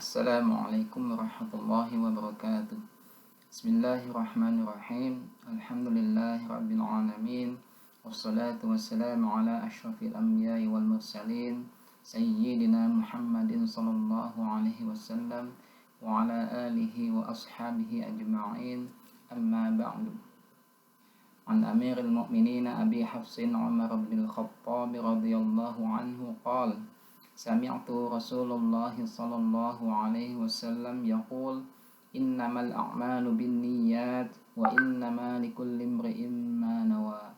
Assalamualaikum warahmatullahi wabarakatuh. Bismillahirrahmanirrahim. Alhamdulillahi rabbil alamin. Wassalatu wassalamu ala asyrafil anbiya'i wal mursalin Sayyidina Muhammadin sallallahu alaihi wasallam wa ala alihi wa ashabihi ajma'in. Amma ba'du. An amiril mu'minin Abi Hafsin Umar bin al-Khattab radhiyallahu anhu qala Sami'tu Rasulullah sallallahu alaihi wasallam yaqul innamal a'malu binniyat wa innama likulli imri'in ma nawa.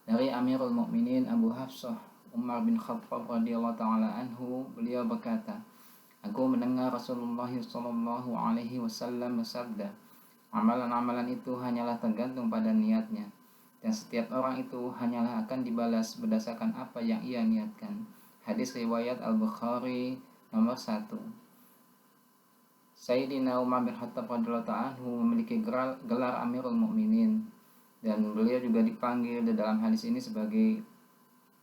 Dari Amirul Mukminin Abu Hafsah Umar bin Khattab radhiyallahu taala anhu, beliau berkata, aku mendengar Rasulullah sallallahu alaihi wasallam bersabda, amalan-amalan itu hanyalah tergantung pada niatnya, dan setiap orang itu hanyalah akan dibalas berdasarkan apa yang ia niatkan. Hadis riwayat Al-Bukhari nomor 1. Sayyidina Umar bin Khattab radhiyallahu anhu memiliki gelar Amirul Mukminin, dan beliau juga dipanggil di dalam hadis ini sebagai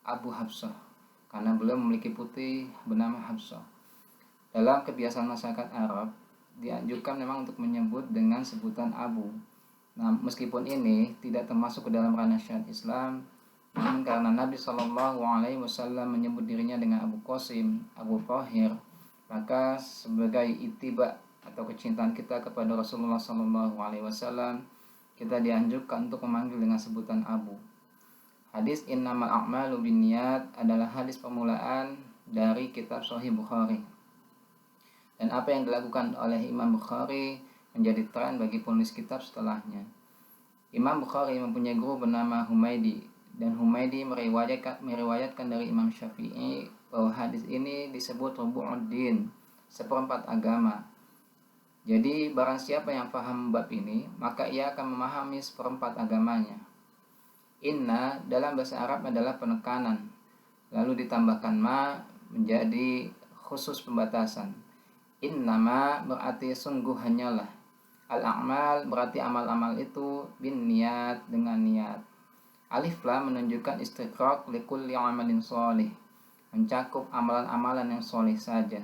Abu Hafsah karena beliau memiliki putri bernama Hafsah. Dalam kebiasaan masyarakat Arab dianjurkan memang untuk menyebut dengan sebutan Abu. Nah, meskipun ini tidak termasuk ke dalam ranah syariat Islam, namun karena Nabi Shallallahu Alaihi Wasallam menyebut dirinya dengan Abu Qasim, Abu Thahir, maka sebagai ittiba atau kecintaan kita kepada Rasulullah Shallallahu Alaihi Wasallam, kita dianjurkan untuk memanggil dengan sebutan Abu. Hadis innamal a'malu binniyat adalah hadis permulaan dari kitab Sahih Bukhari. Dan apa yang dilakukan oleh Imam Bukhari menjadi tren bagi penulis kitab setelahnya. Imam Bukhari mempunyai guru bernama Humaydi, dan Humaydi meriwayatkan dari Imam Syafi'i bahwa hadis ini disebut rubu'uddin, seperempat agama. Jadi barang siapa yang paham bab ini, maka ia akan memahami seperempat agamanya. Inna dalam bahasa Arab adalah penekanan, lalu ditambahkan ma menjadi khusus pembatasan. Innama berarti sungguh hanyalah. Al-a'mal berarti amal-amal itu bin niat dengan niat. Alif lam menunjukkan istiqraq likulli amalin sholih, mencakup amalan-amalan yang sholih saja.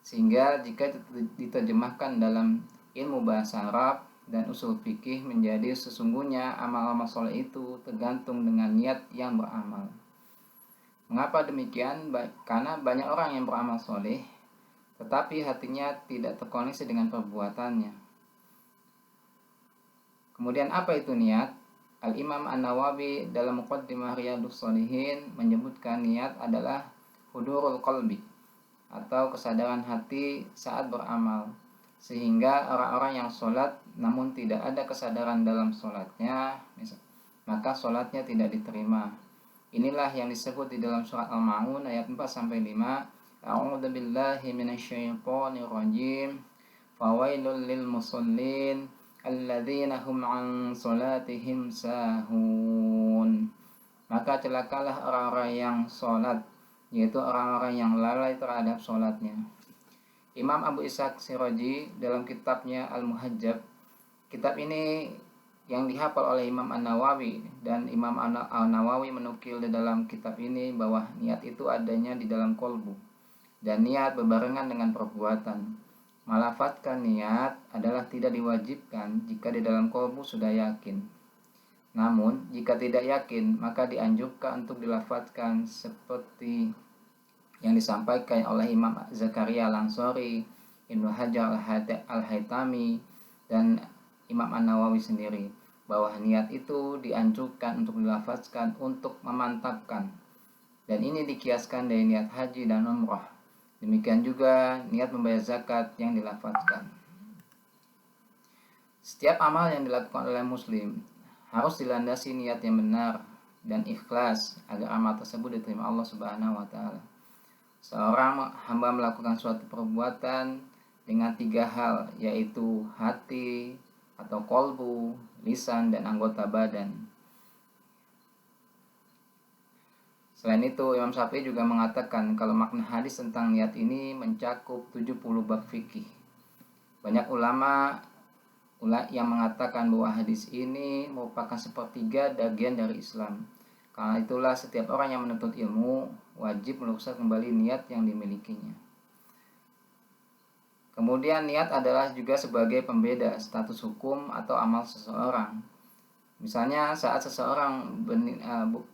Sehingga jika diterjemahkan dalam ilmu bahasa Arab dan usul fikih menjadi sesungguhnya amal-amal sholih itu tergantung dengan niat yang beramal. Mengapa demikian? Karena banyak orang yang beramal sholih tetapi hatinya tidak terkoneksi dengan perbuatannya. Kemudian apa itu niat? Al-Imam An-Nawawi dalam Muqaddimah Riyadhus Shalihin menyebutkan niat adalah hudurul qalbi atau kesadaran hati saat beramal, sehingga orang-orang yang sholat namun tidak ada kesadaran dalam sholatnya, maka sholatnya tidak diterima. Inilah yang disebut di dalam surat Al-Ma'un ayat 4-5. A'udzu billahi minasyaitonir rajim. Fawailul lil musallin alladzina hum an salatihim sahun. Maka celakalah orang-orang yang sholat, yaitu orang-orang yang lalai terhadap sholatnya. Imam Abu Ishaq Siraji dalam kitabnya Al-Muhajjab, kitab ini yang dihafal oleh Imam An-Nawawi, dan Imam An-Nawawi menukil di dalam kitab ini bahwa niat itu adanya di dalam kolbu, dan niat berbarengan dengan perbuatan. Melafadzkan niat adalah tidak diwajibkan jika di dalam kolbu sudah yakin. Namun jika tidak yakin, maka dianjurkan untuk dilafadzkan seperti yang disampaikan oleh Imam Zakaria Al-Ansari, Ibnu Hajar Al-Haytami, dan Imam An-Nawawi sendiri, bahwa niat itu dianjurkan untuk dilafadzkan untuk memantapkan. Dan ini dikiaskan dari niat haji dan umrah. Demikian juga niat membayar zakat yang dilafadzkan. Setiap amal yang dilakukan oleh muslim harus dilandasi niat yang benar dan ikhlas agar amal tersebut diterima Allah Subhanahu wa taala. Seorang hamba melakukan suatu perbuatan dengan 3 hal, yaitu hati atau kolbu, lisan, dan anggota badan. Selain itu, Imam Syafi'i juga mengatakan kalau makna hadis tentang niat ini mencakup 70 bab fikih. Banyak ulama yang mengatakan bahwa hadis ini merupakan sepertiga bagian dari Islam. Karena itulah setiap orang yang menuntut ilmu wajib meluruskan kembali niat yang dimilikinya. Kemudian niat adalah juga sebagai pembeda status hukum atau amal seseorang. Misalnya saat seseorang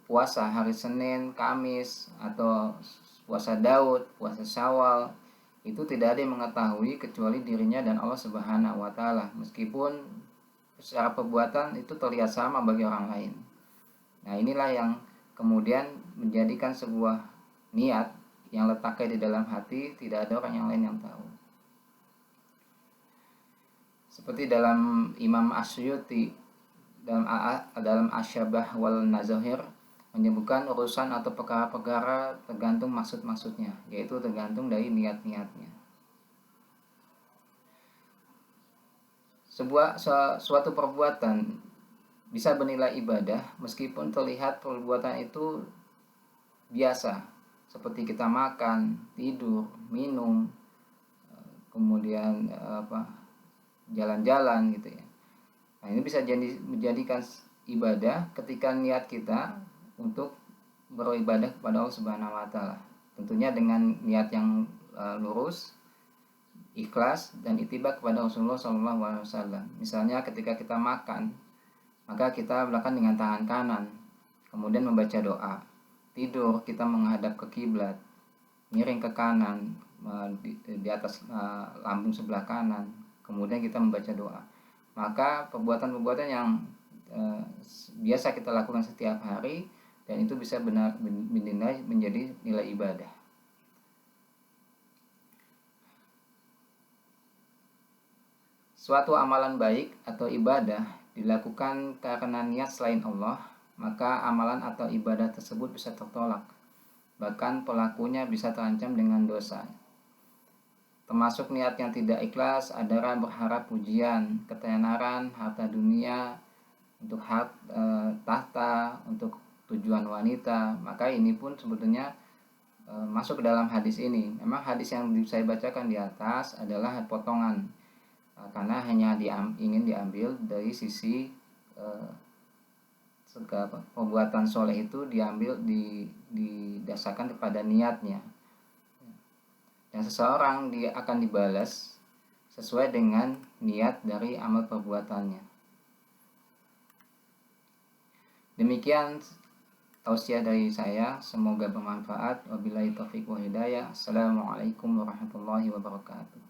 puasa hari Senin, Kamis, atau puasa Daud, puasa Syawal, itu tidak ada yang mengetahui kecuali dirinya dan Allah Subhanahu wa taala, meskipun secara perbuatan itu terlihat sama bagi orang lain. Nah, inilah yang kemudian menjadikan sebuah niat yang letaknya di dalam hati, tidak ada orang yang lain yang tahu. Seperti dalam Imam Asyuti dalam Asyabah wal Nazahir menyebutkan urusan atau perkara-perkara tergantung maksud-maksudnya, yaitu tergantung dari niat-niatnya. Suatu perbuatan bisa bernilai ibadah meskipun terlihat perbuatan itu biasa, seperti kita makan, tidur, minum, kemudian jalan-jalan gitu ya. Nah, ini bisa menjadikan ibadah ketika niat kita untuk beribadah kepada Allah Subhanahu wa taala. Tentunya dengan niat yang lurus, ikhlas dan ittiba kepada Rasulullah SAW. Misalnya ketika kita makan, maka kita melakukan dengan tangan kanan, kemudian membaca doa. Tidur kita menghadap ke kiblat, miring ke kanan di atas lambung sebelah kanan, kemudian kita membaca doa. Maka perbuatan-perbuatan yang biasa kita lakukan setiap hari dan itu bisa benar dinilai menjadi nilai ibadah. Suatu amalan baik atau ibadah dilakukan karena niat selain Allah, maka amalan atau ibadah tersebut bisa tertolak. Bahkan pelakunya bisa terancam dengan dosa. Termasuk niat yang tidak ikhlas adalah berharap pujian, ketenaran, harta dunia, untuk tahta, untuk tujuan wanita. Maka ini pun sebetulnya masuk ke dalam hadis ini. Memang hadis yang saya bacakan di atas adalah potongan, karena hanya ingin diambil dari sisi perbuatan soleh itu diambil didasarkan kepada niatnya. Dan seseorang akan dibalas sesuai dengan niat dari amal perbuatannya. Demikian tausiah dari saya, semoga bermanfaat. Wabillahi taufiq wa hidayah. Assalamualaikum warahmatullahi wabarakatuh.